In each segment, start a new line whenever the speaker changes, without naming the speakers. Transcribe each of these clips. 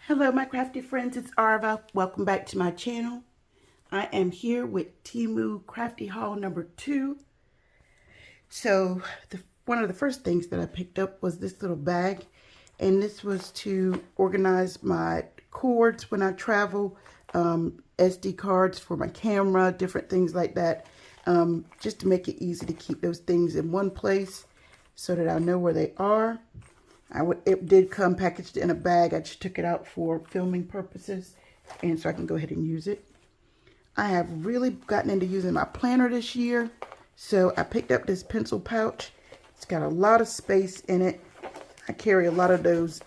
Hello my crafty friends, it's Arva. Welcome back to my channel. I am here with Temu Crafty Haul number 2. So one of the first things that I picked up was this little bag, and this was to organize my cords when I travel, SD cards for my camera, different things like that, just to make it easy to keep those things in one place so that I know where they are. It did come packaged in a bag. I just took it out for filming purposes, and so I can go ahead and use it. I have really gotten into using my planner this year, so I picked up this pencil pouch. It's got a lot of space in it. I carry a lot of those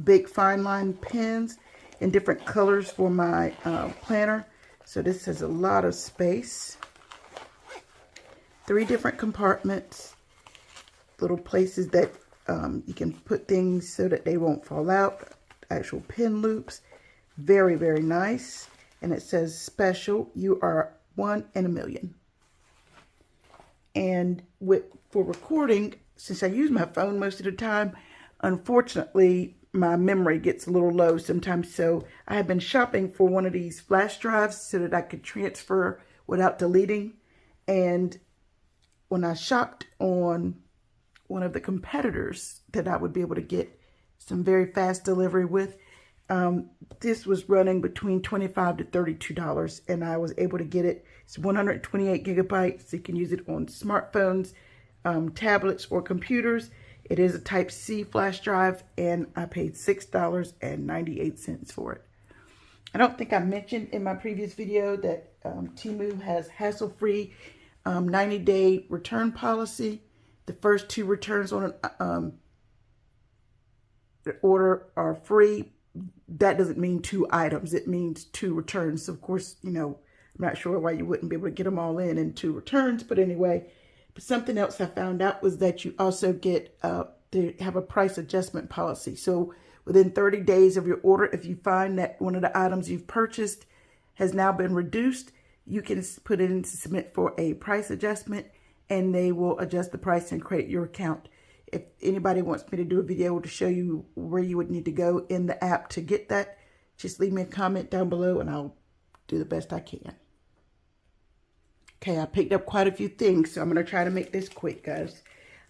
big fine line pens in different colors for my planner, so this has a lot of space. 3 different compartments, little places that you can put things so that they won't fall out. Actual pin loops. Very, very nice. And it says special. You are 1 in a million. And for recording, since I use my phone most of the time, unfortunately, my memory gets a little low sometimes. So I have been shopping for one of these flash drives so that I could transfer without deleting. And when I shopped on one of the competitors that I would be able to get some very fast delivery with, this was running between $25 to $32, and I was able to get it. It's 128 gigabytes. So you can use it on smartphones, tablets, or computers. It is a Type C flash drive, and I paid $6.98 for it. I don't think I mentioned in my previous video that Temu has hassle-free 90-day return policy. The first 2 returns on an order are free. That doesn't mean 2 items. It means 2 returns. So of course, you know, I'm not sure why you wouldn't be able to get them all in 2 returns. But anyway, but something else I found out was that you also get, they have a price adjustment policy. So within 30 days of your order, if you find that one of the items you've purchased has now been reduced, you can put it in to submit for a price adjustment, and they will adjust the price and credit your account. If anybody wants me to do a video to show you where you would need to go in the app to get that, just leave me a comment down below and I'll do the best I can. Okay, I picked up quite a few things, so I'm going to try to make this quick, guys.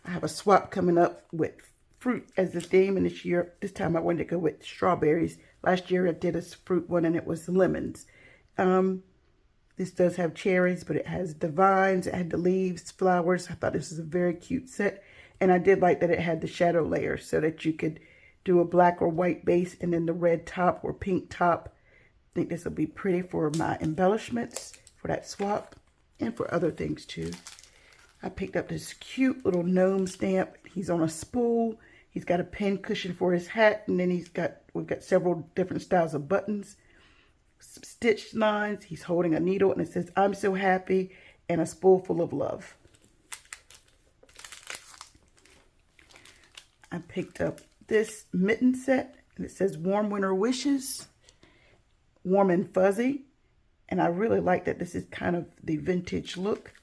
I have a swap coming up with fruit as the theme, and this time I wanted to go with strawberries. Last year I did a fruit one and it was lemons. This does have cherries, but it has the vines, it had the leaves, flowers. I thought this was a very cute set. And I did like that it had the shadow layer so that you could do a black or white base and then the red top or pink top. I think this will be pretty for my embellishments for that swap and for other things too. I picked up this cute little gnome stamp. He's on a spool. He's got a pin cushion for his hat, and then we've got several different styles of buttons. Some stitched lines. He's holding a needle and it says, "I'm so happy," and a spool full of love. I picked up this mitten set and it says "Warm Winter Wishes," warm and fuzzy. And I really like that this is kind of the vintage look.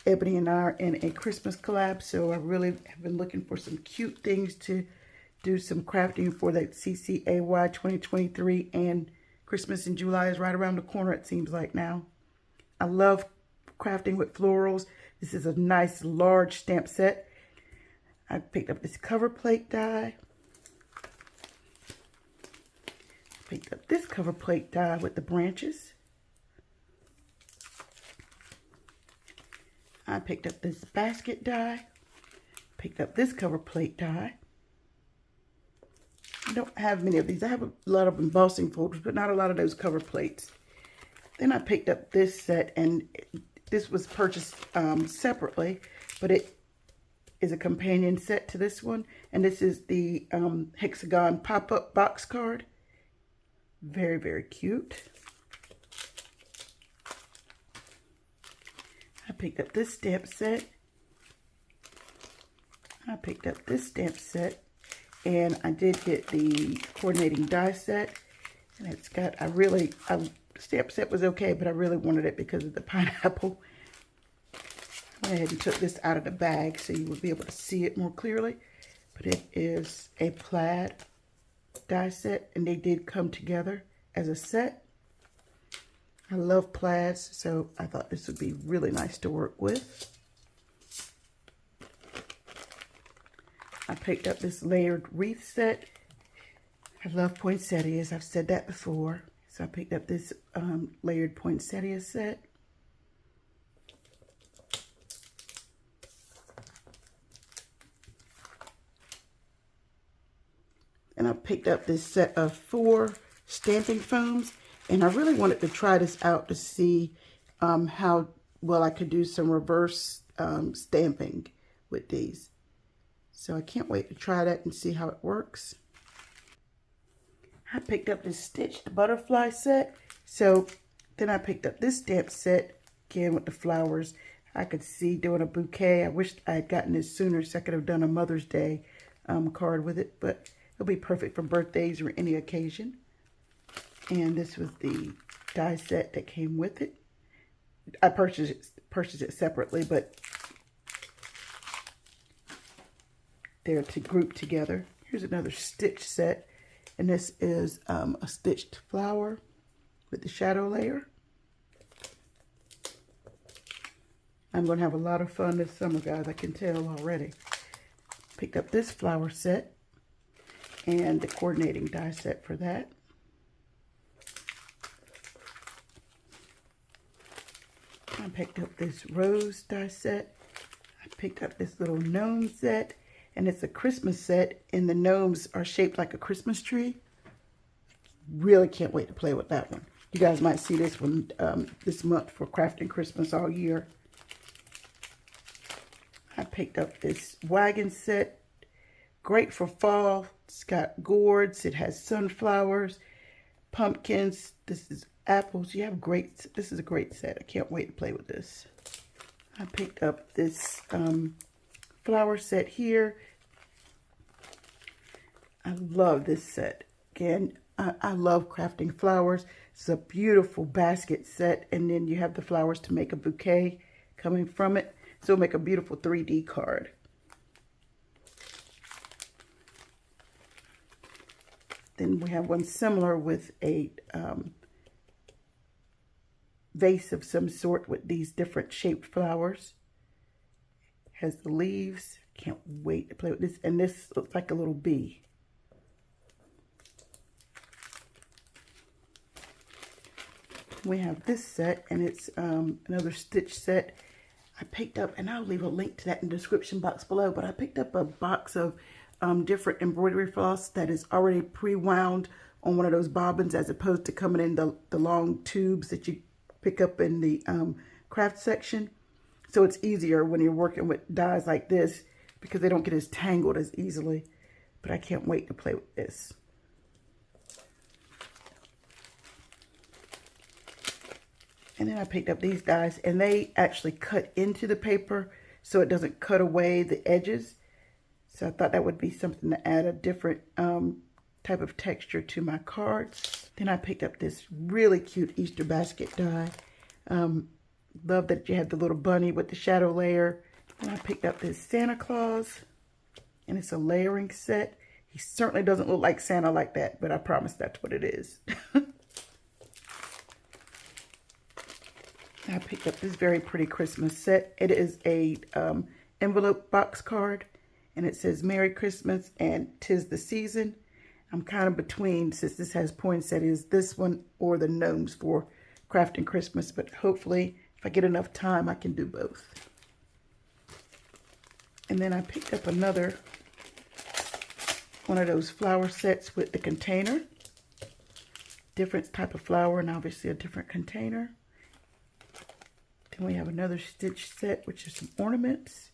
Ebony and I are in a Christmas collab, so I really have been looking for some cute things to do some crafting for the CCAY 2023, and Christmas in July is right around the corner, it seems like now. I love crafting with florals. This is a nice large stamp set. I picked up this cover plate die. Picked up this cover plate die with the branches. I picked up this basket die. Picked up this cover plate die. I don't have many of these. I have a lot of embossing folders, but not a lot of those cover plates. Then I picked up this set, and this was purchased separately, but it is a companion set to this one. And this is the Hexagon pop-up box card. Very, very cute. I picked up this stamp set. I picked up this stamp set. And I did get the coordinating die set, and it's got, the stamp set was okay, but I really wanted it because of the pineapple. I went ahead and took this out of the bag so you would be able to see it more clearly. But it is a plaid Die Set, and they did come together as a set. I love plaids, so I thought this would be really nice to work with. I picked up this layered wreath set. I love poinsettias, I've said that before. So I picked up this layered poinsettia set. And I picked up this set of 4 stamping foams. And I really wanted to try this out to see how well I could do some reverse stamping with these. So I can't wait to try that and see how it works. I picked up this stitched butterfly set. So then I picked up this stamp set again with the flowers. I could see doing a bouquet. I wished I had gotten this sooner so I could have done a Mother's Day card with it, but it'll be perfect for birthdays or any occasion. And this was the die set that came with it. I purchased it separately, but they're to group together. Here's another stitch set. And this is a stitched flower with the shadow layer. I'm going to have a lot of fun this summer, guys. I can tell already. Picked up this flower set and the coordinating die set for that. I picked up this rose die set. I picked up this little gnome set. And it's a Christmas set, and the gnomes are shaped like a Christmas tree. Really can't wait to play with that one. You guys might see this one this month for Crafting Christmas all year. I picked up this wagon set. Great for fall. It's got gourds. It has sunflowers, pumpkins. This is apples. You have great. This is a great set. I can't wait to play with this. I picked up this flower set here. I love this set. Again, I love crafting flowers. It's a beautiful basket set, and then you have the flowers to make a bouquet coming from it. So it'll make a beautiful 3D card. Then we have one similar with a vase of some sort with these different shaped flowers. Has the leaves. Can't wait to play with this. And this looks like a little bee. We have this set, and it's another stitch set. I picked up, and I'll leave a link to that in the description box below, but I picked up a box of different embroidery floss that is already pre-wound on one of those bobbins, as opposed to coming in the long tubes that you pick up in the craft section. So it's easier when you're working with dies like this because they don't get as tangled as easily. But I can't wait to play with this. And then I picked up these dies, and they actually cut into the paper so it doesn't cut away the edges. So I thought that would be something to add a different type of texture to my cards. Then I picked up this really cute Easter basket die. Love that you had the little bunny with the shadow layer. And I picked up this Santa Claus, and it's a layering set. He certainly doesn't look like Santa like that, but I promise that's what it is. I picked up this very pretty Christmas set. It is a envelope box card, and it says Merry Christmas and 'Tis the Season. I'm kind of between, since this has poinsettias, this one or the gnomes for Crafting Christmas, but hopefully if I get enough time I can do both. And then I picked up another one of those flower sets with the container. Different type of flower and obviously a different container. Then we have another stitch set, which is some ornaments.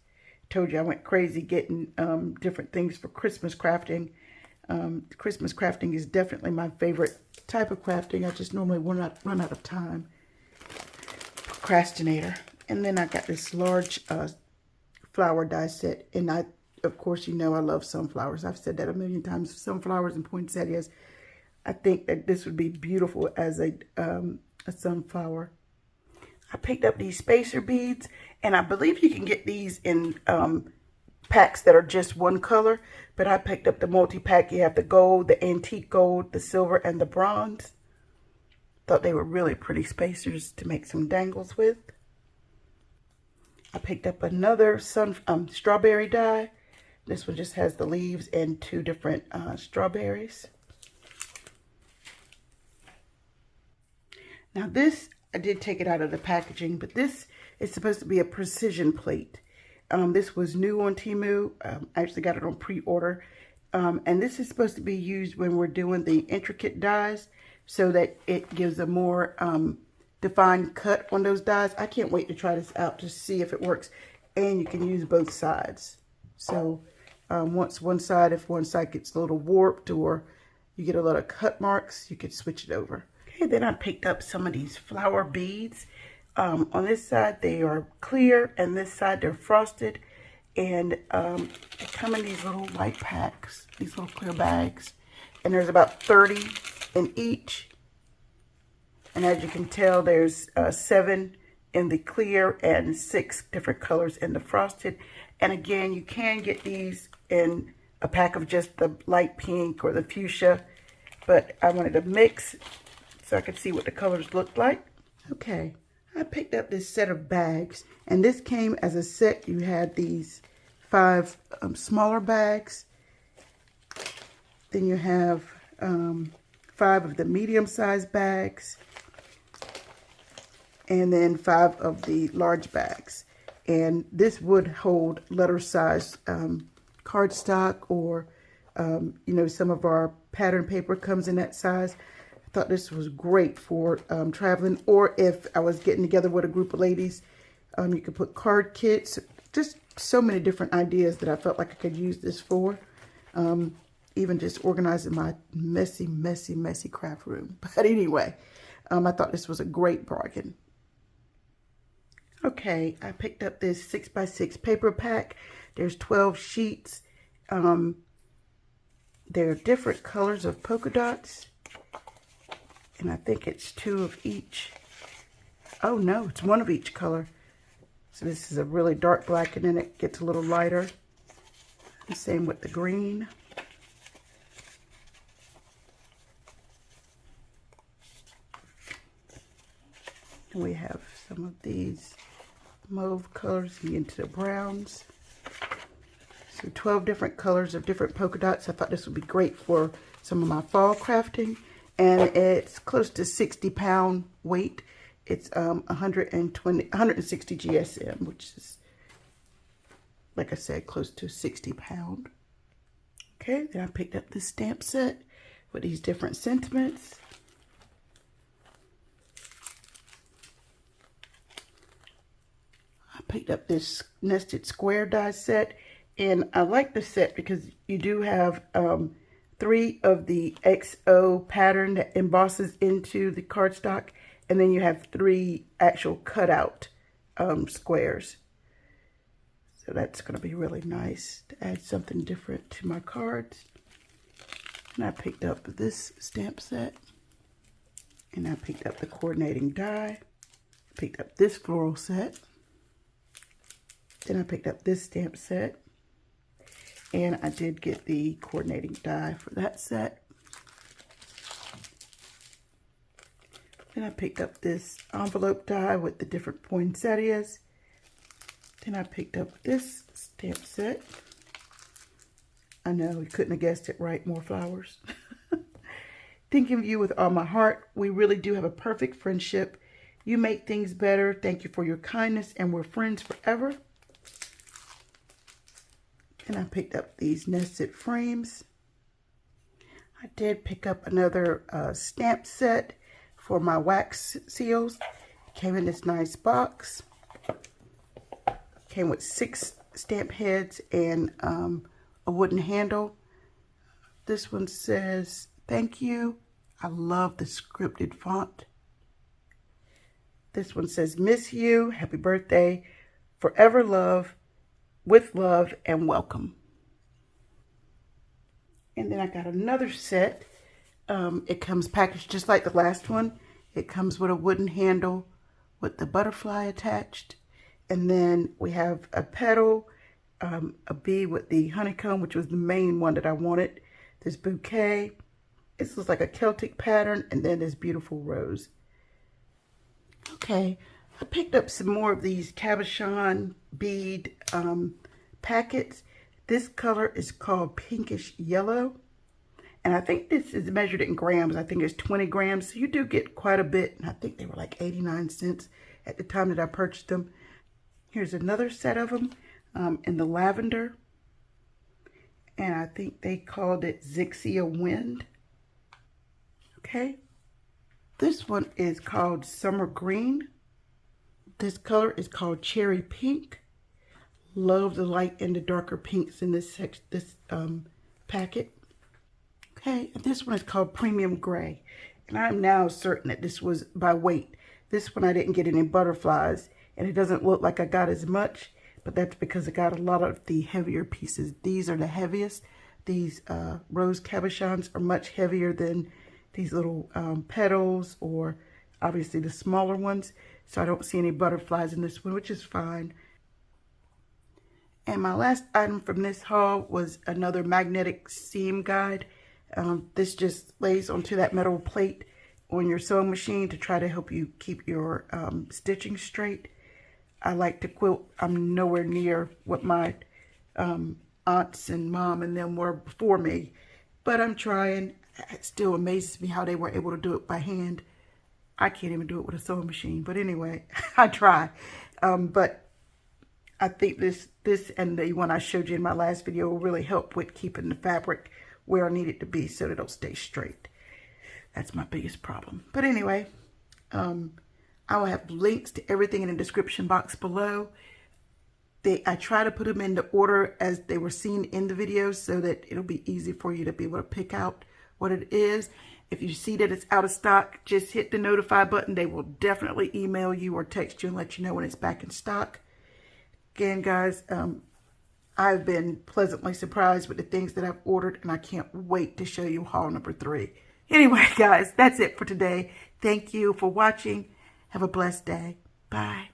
Told you I went crazy getting different things for Christmas crafting. Christmas crafting is definitely my favorite type of crafting. I just normally run out of time. Procrastinator. And then I got this large flower die set. And of course, you know I love sunflowers. I've said that a million times. Sunflowers and poinsettias. I think that this would be beautiful as a sunflower. I picked up these spacer beads, and I believe you can get these in packs that are just one color, but I picked up the multi-pack. You have the gold, the antique gold, the silver, and the bronze. Thought they were really pretty spacers to make some dangles with. I picked up another strawberry die. This one just has the leaves and two different strawberries. Now this, I did take it out of the packaging, but this is supposed to be a precision plate. This was new on Temu. I actually got it on pre-order. And this is supposed to be used when we're doing the intricate dies so that it gives a more defined cut on those dies. I can't wait to try this out to see if it works. And you can use both sides. So once if one side gets a little warped or you get a lot of cut marks, you could switch it over. Okay, then I picked up some of these flower beads. On this side, they are clear, and this side, they're frosted. And they come in these little white packs, these little clear bags. And there's about 30 in each. And as you can tell, there's 7 in the clear and 6 different colors in the frosted. And again, you can get these in a pack of just the light pink or the fuchsia. But I wanted to mix so I could see what the colors looked like. Okay. I picked up this set of bags, and this came as a set. You had these 5 smaller bags. Then you have 5 of the medium-sized bags, and then 5 of the large bags. And this would hold letter-size cardstock, or you know, some of our pattern paper comes in that size. Thought this was great for traveling, or if I was getting together with a group of ladies, you could put card kits. Just so many different ideas that I felt like I could use this for. Even just organizing my messy craft room. But anyway, I thought this was a great bargain. Okay, I picked up this 6x6 paper pack. There's 12 sheets. There are different colors of polka dots. And I think it's 2 of each. Oh no, it's 1 of each color. So this is a really dark black, and then it gets a little lighter. The same with the green. And we have some of these mauve colors into the browns. So 12 different colors of different polka dots. I thought this would be great for some of my fall crafting. And it's close to 60-pound weight. It's 160 GSM, which is, like I said, close to 60 pound. Okay, then I picked up this stamp set with these different sentiments. I picked up this nested square die set, and I like the set because you do have 3 of the XO pattern that embosses into the cardstock, and then you have 3 actual cutout squares. So that's going to be really nice to add something different to my cards. And I picked up this stamp set, and I picked up the coordinating die. Picked up this floral set. Then I picked up this stamp set. And I did get the coordinating die for that set. Then I picked up this envelope die with the different poinsettias. Then I picked up this stamp set. I know, you couldn't have guessed it right, more flowers. Thinking of you with all my heart. We really do have a perfect friendship. You make things better. Thank you for your kindness, and we're friends forever. And I picked up these nested frames. I did pick up another stamp set for my wax seals. It came in this nice box. Came with 6 stamp heads and a wooden handle. This one says, "Thank you." I love the scripted font. This one says, "Miss you. Happy birthday. Forever love. With love and welcome." And then I got another set. It comes packaged just like the last one. It comes with a wooden handle with the butterfly attached. And then we have a petal, a bee with the honeycomb, which was the main one that I wanted. This bouquet. This looks like a Celtic pattern, and then this beautiful rose. Okay, I picked up some more of these cabochon bead packets. This color is called pinkish yellow, and I think this is measured in grams. I think it's 20 grams, so you do get quite a bit, and I think they were like 89 cents at the time that I purchased them. Here's another set of them in the lavender, and I think they called it Zixia Wind. Okay, this one is called Summer Green. This color is called Cherry Pink. Love the light and the darker pinks in this packet. Okay, and this one is called Premium Gray, and I'm now certain that this was by weight. This one I didn't get any butterflies, and it doesn't look like I got as much, but that's because I got a lot of the heavier pieces. These are the heaviest. These rose cabochons are much heavier than these little petals, or obviously the smaller ones. So I don't see any butterflies in this one, which is fine. And my last item from this haul was another magnetic seam guide. This just lays onto that metal plate on your sewing machine to try to help you keep your stitching straight. I like to quilt. I'm nowhere near what my aunts and mom and them were before me, but I'm trying. It still amazes me how they were able to do it by hand. I can't even do it with a sewing machine, but anyway, I try. But I think this and the one I showed you in my last video will really help with keeping the fabric where I need it to be so that it'll stay straight. That's my biggest problem. But anyway, I will have links to everything in the description box below. I try to put them in the order as they were seen in the videos so that it'll be easy for you to be able to pick out what it is. If you see that it's out of stock, just hit the notify button. They will definitely email you or text you and let you know when it's back in stock. Again, guys, I've been pleasantly surprised with the things that I've ordered, and I can't wait to show you haul number 3. Anyway, guys, that's it for today. Thank you for watching. Have a blessed day. Bye.